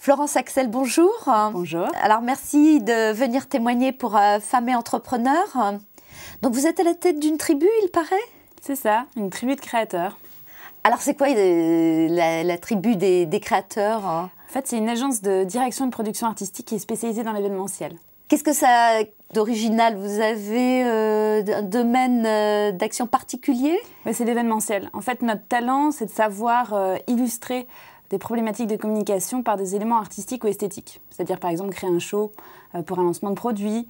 Florence Axel, bonjour. Bonjour. Alors merci de venir témoigner pour Femmes et Entrepreneurs. Donc vous êtes à la tête d'une tribu, il paraît? C'est ça, une tribu de créateurs. Alors c'est quoi la tribu des créateurs? En fait, c'est une agence de direction et de production artistique qui est spécialisée dans l'événementiel. Qu'est-ce que ça a d'original? Vous avez un domaine d'action particulier? C'est l'événementiel. En fait, notre talent, c'est de savoir illustrer des problématiques de communication par des éléments artistiques ou esthétiques. C'est-à-dire, par exemple, créer un show pour un lancement de produit,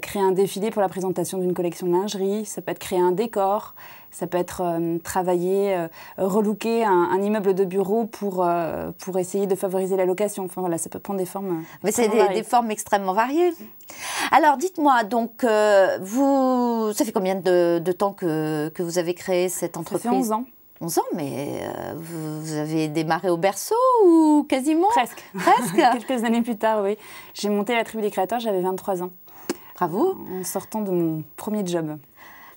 créer un défilé pour la présentation d'une collection de lingerie, ça peut être créer un décor, ça peut être travailler, relooker un immeuble de bureau pour essayer de favoriser la location. Enfin voilà, ça peut prendre des formes. Mais c'est des formes extrêmement variées. Alors dites-moi, donc, ça fait combien de temps que vous avez créé cette entreprise? Ça fait 11 ans. 11 ans, mais vous avez démarré au berceau ou quasiment? Presque. Presque. Quelques années plus tard, oui. J'ai monté la tribu des créateurs, j'avais 23 ans. Bravo. En sortant de mon premier job.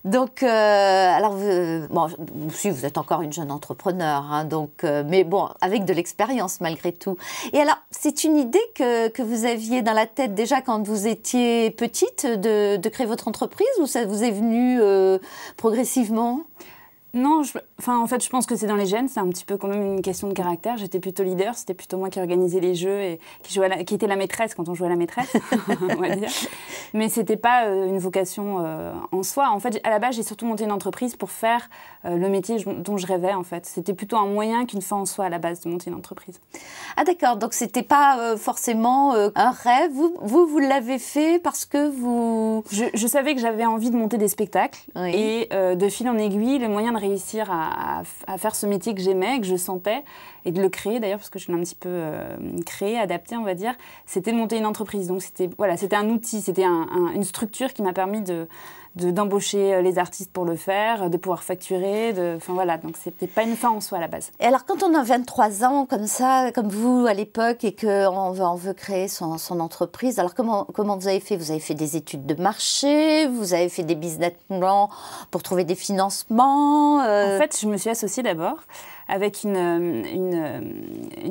Donc, alors, vous êtes encore une jeune entrepreneur, hein, donc, mais bon, avec de l'expérience malgré tout. Et alors, c'est une idée que vous aviez dans la tête déjà quand vous étiez petite de créer votre entreprise, ou ça vous est venu progressivement? Non, en fait, je pense que c'est dans les gènes. C'est un petit peu quand même une question de caractère. J'étais plutôt leader. C'était plutôt moi qui organisais les jeux et qui était la maîtresse quand on jouait à la maîtresse, on va dire. Mais c'était pas une vocation en soi. En fait, à la base, j'ai surtout monté une entreprise pour faire le métier dont je rêvais, en fait. C'était plutôt un moyen qu'une fin en soi, à la base, de monter une entreprise. Ah d'accord. Donc, c'était pas forcément un rêve. Vous l'avez fait parce que vous... Je savais que j'avais envie de monter des spectacles. Oui. Et de fil en aiguille, le moyen de réussir à faire ce métier que j'aimais, que je sentais, et de le créer d'ailleurs, parce que je l'ai un petit peu créé, adapté, on va dire, c'était de monter une entreprise. Donc c'était un outil, c'était une structure qui m'a permis d'embaucher les artistes pour le faire, de pouvoir facturer, enfin voilà, donc c'était pas une fin en soi à la base. Et alors quand on a 23 ans comme ça, comme vous à l'époque, et qu'on veut créer son entreprise, alors comment vous avez fait? Vous avez fait des études de marché, vous avez fait des business plans pour trouver des financements? En fait, je me suis associée d'abord avec une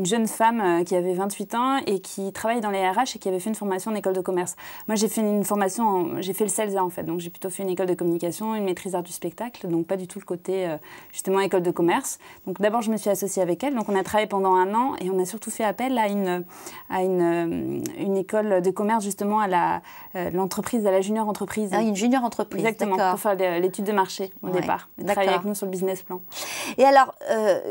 jeune femme qui avait 28 ans et qui travaillait dans les RH et qui avait fait une formation en école de commerce. Moi, j'ai fait une formation, j'ai fait le CELSA en fait, donc j'ai plutôt fait une école de communication, une maîtrise d'art du spectacle, donc pas du tout le côté justement école de commerce. Donc d'abord, je me suis associée avec elle, donc on a travaillé pendant 1 an et on a surtout fait appel à une école de commerce justement à l'entreprise, à la junior entreprise. Ah, une junior entreprise, exactement, pour faire l'étude de marché au départ, et travailler avec nous sur le business plan. Et alors,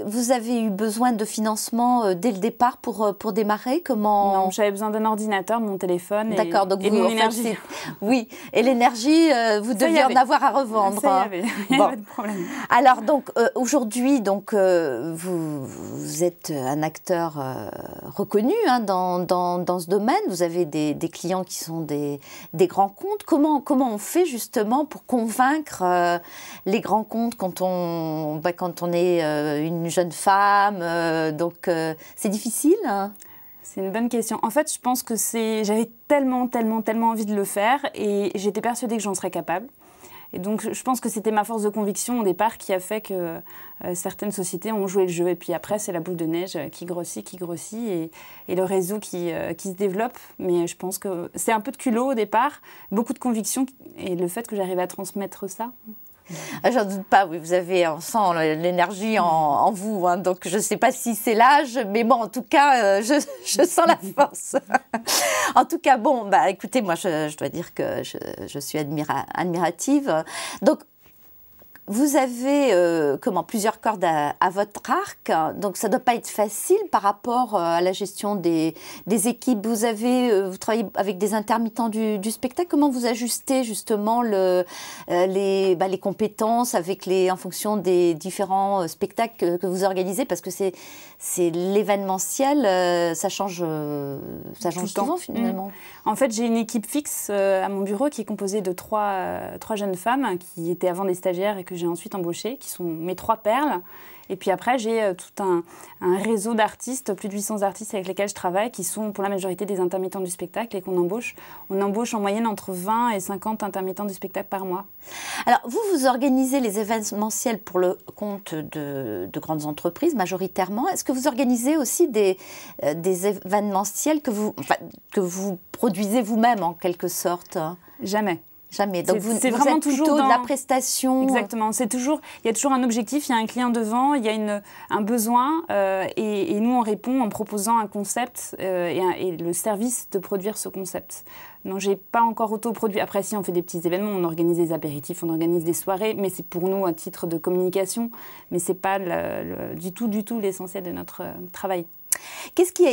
vous avez eu besoin de financement dès le départ pour démarrer? Comment... Non, j'avais besoin d'un ordinateur, de mon téléphone donc et mon énergie. Oui, et l'énergie, vous deviez en avoir à revendre. Ça y avait, il n'y avait pas de problème. Alors, donc, aujourd'hui, vous êtes un acteur reconnu hein, dans ce domaine. Vous avez des clients qui sont des grands comptes. Comment on fait justement pour convaincre les grands comptes quand on est une jeune femme, c'est difficile hein? C'est une bonne question. En fait, je pense que j'avais tellement envie de le faire et j'étais persuadée que j'en serais capable. Et donc, je pense que c'était ma force de conviction au départ qui a fait que certaines sociétés ont joué le jeu. Et puis après, c'est la boule de neige qui grossit et le réseau qui se développe. Mais je pense que c'est un peu de culot au départ, beaucoup de conviction et le fait que j'arrive à transmettre ça. J'en doute pas, oui, on sent l'énergie en vous, hein, donc je ne sais pas si c'est l'âge, mais bon, en tout cas, je sens la force. En tout cas, bon, écoutez, moi, je dois dire que je suis admirative. Donc, vous avez plusieurs cordes à votre arc, donc ça ne doit pas être facile par rapport à la gestion des équipes. Vous travaillez avec des intermittents du spectacle. Comment vous ajustez justement les compétences en fonction des différents spectacles que vous organisez? Parce que c'est l'événementiel, ça change souvent finalement. En fait, j'ai une équipe fixe à mon bureau qui est composée de trois jeunes femmes qui étaient avant des stagiaires et que j'ai ensuite embauchés, qui sont mes 3 perles. Et puis après, j'ai tout un réseau d'artistes, plus de 800 artistes avec lesquels je travaille, qui sont pour la majorité des intermittents du spectacle et qu'on embauche. On embauche en moyenne entre 20 et 50 intermittents du spectacle par mois. Alors, vous organisez les événementiels pour le compte de grandes entreprises, majoritairement. Est-ce que vous organisez aussi des événementiels que vous produisez vous-même, en quelque sorte? Jamais. Jamais. Donc vous vraiment êtes toujours plutôt de la prestation. Exactement. Il y a toujours un objectif, il y a un client devant, il y a un besoin et nous on répond en proposant un concept et le service de produire ce concept. Non, j'ai pas encore autoproduit. Après, si on fait des petits événements, on organise des apéritifs, on organise des soirées, mais c'est pour nous un titre de communication, mais c'est pas du tout l'essentiel de notre travail. Qu'est-ce qui a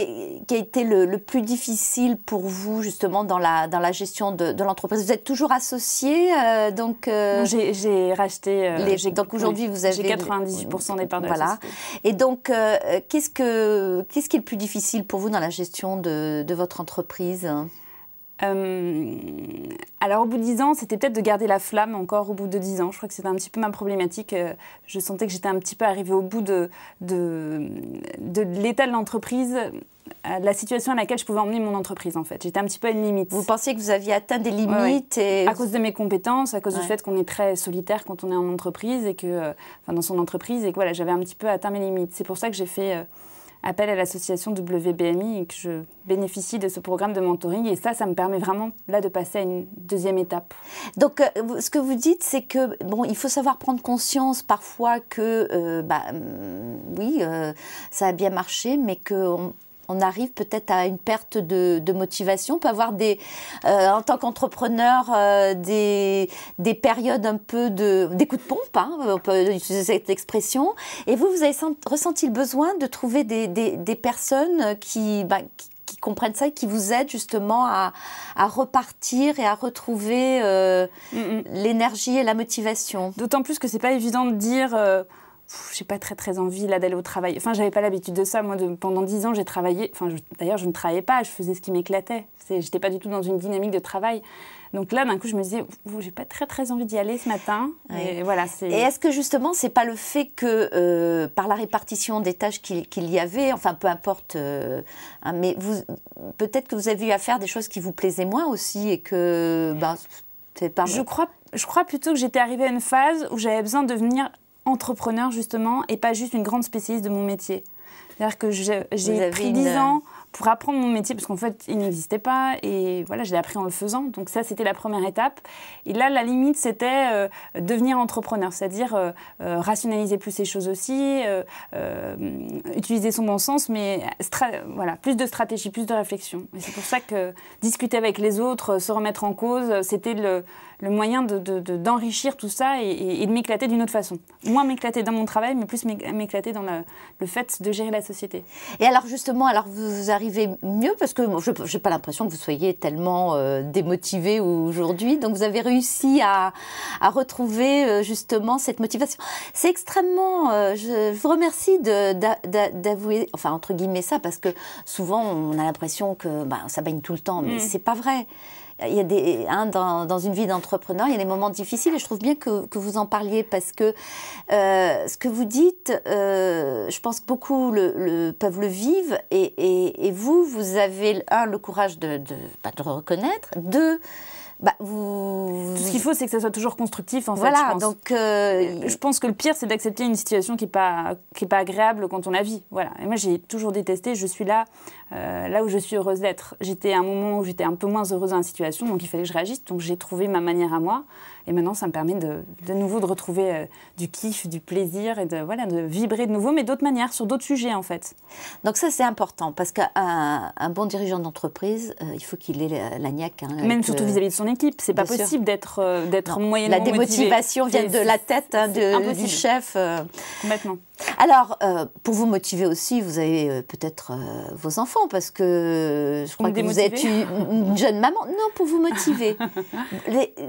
été le plus difficile pour vous, justement, dans la gestion de l'entreprise? Vous êtes toujours associé, donc... J'ai racheté... donc aujourd'hui, vous avez... J'ai 98% des parts de la société. Et donc, qu'est-ce qui est le plus difficile pour vous dans la gestion de votre entreprise? Alors au bout de 10 ans, c'était peut-être de garder la flamme encore au bout de 10 ans. Je crois que c'était un petit peu ma problématique. Je sentais que j'étais un petit peu arrivée au bout de l'état de l'entreprise, de la situation à laquelle je pouvais emmener mon entreprise en fait. J'étais un petit peu à une limite. Vous pensiez que vous aviez atteint des limites? Ouais. À cause de mes compétences, à cause du fait qu'on est très solitaire quand on est en entreprise et que, dans son entreprise et que voilà, j'avais un petit peu atteint mes limites. C'est pour ça que j'ai fait... appel à l'association WBMI et que je bénéficie de ce programme de mentoring. Et ça me permet vraiment là de passer à une deuxième étape. Donc, ce que vous dites, c'est que il faut savoir prendre conscience parfois que, ça a bien marché, mais qu'on arrive peut-être à une perte de motivation. On peut avoir en tant qu'entrepreneur des périodes un peu des coups de pompe, on peut utiliser cette expression. Et vous avez ressenti le besoin de trouver des personnes qui comprennent ça et qui vous aident justement à repartir et à retrouver l'énergie et la motivation. D'autant plus que c'est pas évident de dire... j'ai pas très envie là d'aller au travail. Enfin, j'avais pas l'habitude de ça. Moi, pendant 10 ans, j'ai travaillé. Enfin, d'ailleurs, je ne travaillais pas. Je faisais ce qui m'éclatait. J'étais pas du tout dans une dynamique de travail. Donc là, d'un coup, je me disais, j'ai pas très envie d'y aller ce matin. Oui. Et voilà. Et est-ce que justement, c'est pas le fait que par la répartition des tâches qu'il y avait, enfin, peu importe, mais peut-être que vous avez eu à faire des choses qui vous plaisaient moins aussi et que, c'est pas. Je crois plutôt que j'étais arrivée à une phase où j'avais besoin de devenir entrepreneur justement et pas juste une grande spécialiste de mon métier. C'est-à-dire que j'ai pris 10 ans pour apprendre mon métier parce qu'en fait il n'existait pas et voilà, je l'ai appris en le faisant. Donc ça c'était la première étape. Et là la limite c'était devenir entrepreneur, c'est-à-dire rationaliser plus les choses aussi, utiliser son bon sens, mais plus de stratégie, plus de réflexion. Et c'est pour ça que discuter avec les autres, se remettre en cause, c'était le moyen d'enrichir tout ça et de m'éclater d'une autre façon. Moins m'éclater dans mon travail, mais plus m'éclater dans le fait de gérer la société. Et alors justement, vous arrivez mieux parce que je n'ai pas l'impression que vous soyez tellement démotivé aujourd'hui. Donc vous avez réussi à retrouver justement cette motivation. C'est extrêmement... je vous remercie d'avouer, enfin entre guillemets ça, parce que souvent on a l'impression que ça baigne tout le temps, mais c'est pas vrai. Il y a dans une vie d'entrepreneur, il y a des moments difficiles et je trouve bien que vous en parliez parce que ce que vous dites, je pense que beaucoup peuvent le vivre et vous avez, le courage de le reconnaître, tout ce qu'il faut, c'est que ça soit toujours constructif, en fait. Voilà, je pense. donc... je pense que le pire, c'est d'accepter une situation qui n'est pas agréable quand on la vit. Voilà. Et moi, j'ai toujours détesté. Je suis là où je suis heureuse d'être. J'étais à un moment où j'étais un peu moins heureuse dans la situation, donc il fallait que je réagisse. Donc j'ai trouvé ma manière à moi. Et maintenant, ça me permet de nouveau de retrouver du kiff, du plaisir et de vibrer de nouveau, mais d'autres manières, sur d'autres sujets, en fait. Donc ça, c'est important, parce qu'un bon dirigeant d'entreprise, il faut qu'il ait la niaque. Même surtout vis-à-vis de son équipe. C'est pas possible d'être moyennement motivé. La démotivation vient de la tête du chef. Complètement. Alors, pour vous motiver aussi, vous avez peut-être vos enfants, parce que je crois que vous êtes une jeune maman. Non, pour vous motiver.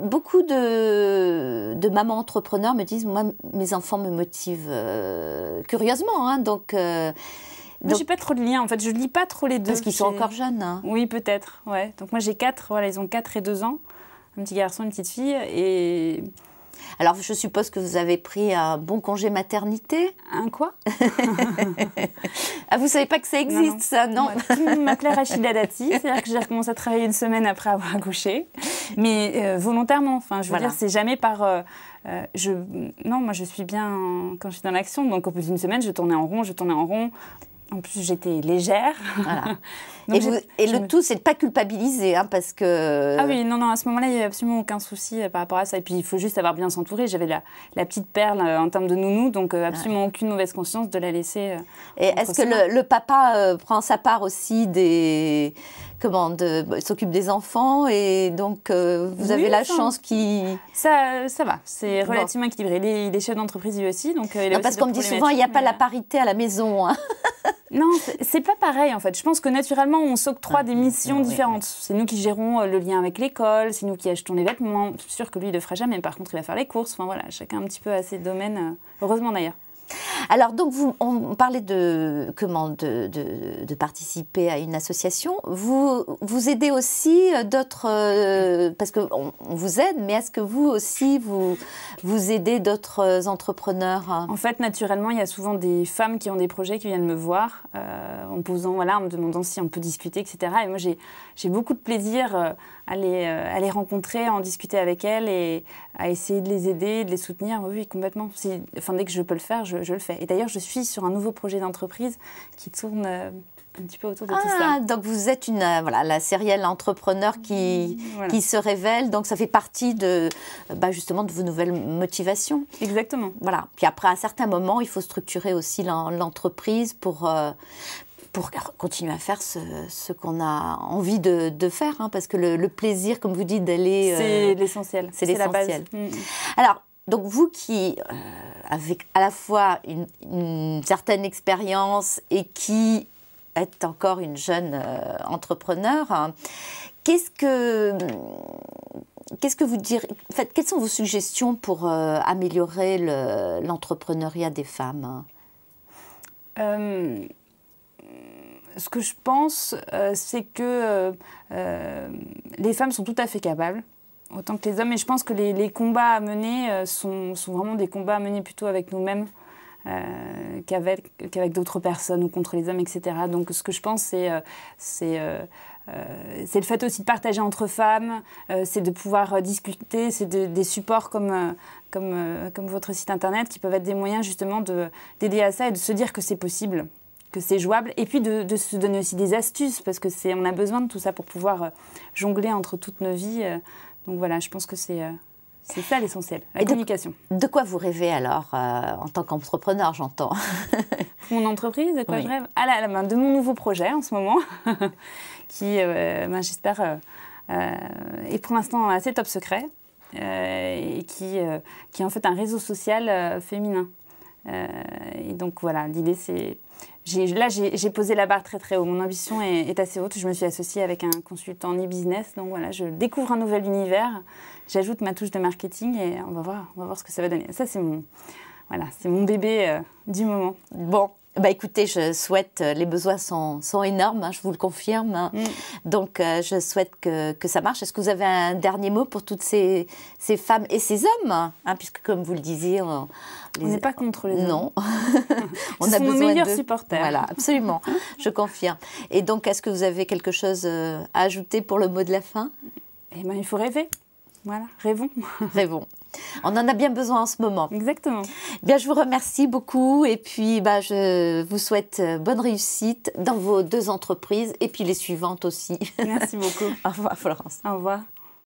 Beaucoup de mamans entrepreneurs me disent, moi, mes enfants me motivent curieusement. Donc, moi, j'ai pas trop de lien. En fait, je lis pas trop les deux. Parce qu'ils sont encore jeunes. Oui, peut-être. Ouais. Donc moi, j'ai 4. Voilà, ils ont 4 et 2 ans. Un petit garçon, une petite fille. Et Alors, je suppose que vous avez pris un bon congé maternité. Un quoi? Ah, vous ne savez pas que ça existe, non. ça, non? Tout le monde m'appelait Rachida Dati, c'est-à-dire que j'ai recommencé à travailler une semaine après avoir accouché, mais volontairement. Enfin, je veux dire, c'est jamais par... Non, moi, je suis bien quand je suis dans l'action. Donc, au bout d'une semaine, je tournais en rond. En plus, j'étais légère. Voilà. Donc, le tout, c'est de ne pas culpabiliser, hein, parce que... Ah oui, non, à ce moment-là, il n'y avait absolument aucun souci par rapport à ça. Et puis, il faut juste savoir bien s'entourer. J'avais la petite perle en termes de nounou, donc absolument aucune mauvaise conscience de la laisser. Et est-ce que le papa prend sa part aussi s'occupe des enfants, et donc vous avez la chance qu'il... Ça va, c'est relativement équilibré. Il est chef d'entreprise lui aussi, donc il a aussi parce qu'on me dit souvent, il n'y a pas la parité à la maison. Hein. Non, c'est pas pareil en fait. Je pense que naturellement, on s'octroie des missions différentes. C'est nous qui gérons le lien avec l'école, c'est nous qui achetons les vêtements. Je suis sûre que lui, il le fera jamais. Par contre, il va faire les courses. Enfin voilà, chacun un petit peu à ses domaines. Heureusement d'ailleurs. Alors, donc, on parlait de participer à une association. Vous aidez aussi d'autres... parce qu'on vous aide, mais est-ce que vous aussi, vous aidez d'autres entrepreneurs? En fait, naturellement, il y a souvent des femmes qui ont des projets qui viennent me voir en me demandant si on peut discuter, etc. Et moi, j'ai beaucoup de plaisir à les rencontrer, à en discuter avec elles et à essayer de les aider, de les soutenir. Oui, complètement. Dès que je peux le faire, je le fais. Et d'ailleurs, je suis sur un nouveau projet d'entreprise qui tourne un petit peu autour de tout ça. Donc vous êtes la sérielle entrepreneur qui se révèle. Donc ça fait partie justement de vos nouvelles motivations. Exactement. Voilà. Puis après, à un certain moment, il faut structurer aussi l'entreprise pour continuer à faire ce qu'on a envie de faire, hein, parce que le plaisir, comme vous dites, d'aller... c'est l'essentiel. C'est l'essentiel. La base. Alors, donc vous qui avez à la fois une certaine expérience et qui êtes encore une jeune entrepreneur, hein, qu'est-ce que vous direz, en fait, quelles sont vos suggestions pour améliorer l'entrepreneuriat des femmes? Ce que je pense, c'est que les femmes sont tout à fait capables, autant que les hommes. Et je pense que les combats à mener sont vraiment des combats à mener plutôt avec nous-mêmes qu'avec d'autres personnes ou contre les hommes, etc. Donc ce que je pense, c'est le fait aussi de partager entre femmes, c'est de pouvoir discuter, c'est des supports comme votre site internet qui peuvent être des moyens justement d'aider à ça et de se dire que c'est possible, que c'est jouable, et puis de se donner aussi des astuces, parce que on a besoin de tout ça pour pouvoir jongler entre toutes nos vies. Donc voilà, je pense que c'est ça l'essentiel, la communication. De quoi vous rêvez alors, en tant qu'entrepreneur, j'entends? Pour mon entreprise, de quoi je rêve? De mon nouveau projet en ce moment, qui, j'espère, est pour l'instant assez top secret, et qui est en fait un réseau social féminin. Et donc voilà, l'idée c'est... J'ai posé la barre très très haut. Mon ambition est assez haute. Je me suis associée avec un consultant en e-business. Donc voilà, je découvre un nouvel univers. J'ajoute ma touche de marketing et on va voir ce que ça va donner. Ça, c'est mon bébé du moment. Bon, écoutez, je souhaite, les besoins sont énormes, hein, je vous le confirme. Hein. Donc, je souhaite que ça marche. Est-ce que vous avez un dernier mot pour toutes ces femmes et ces hommes, hein, puisque, comme vous le disiez... On n'est pas contre les hommes. Non. On a besoin nos meilleurs supporters. Voilà, absolument, je confirme. Et donc, est-ce que vous avez quelque chose à ajouter pour le mot de la fin? Eh bien, il faut rêver. Voilà, rêvons. Rêvons. On en a bien besoin en ce moment. Exactement. Bien, je vous remercie beaucoup et puis je vous souhaite bonne réussite dans vos 2 entreprises et puis les suivantes aussi. Merci beaucoup. Au revoir Florence. Au revoir.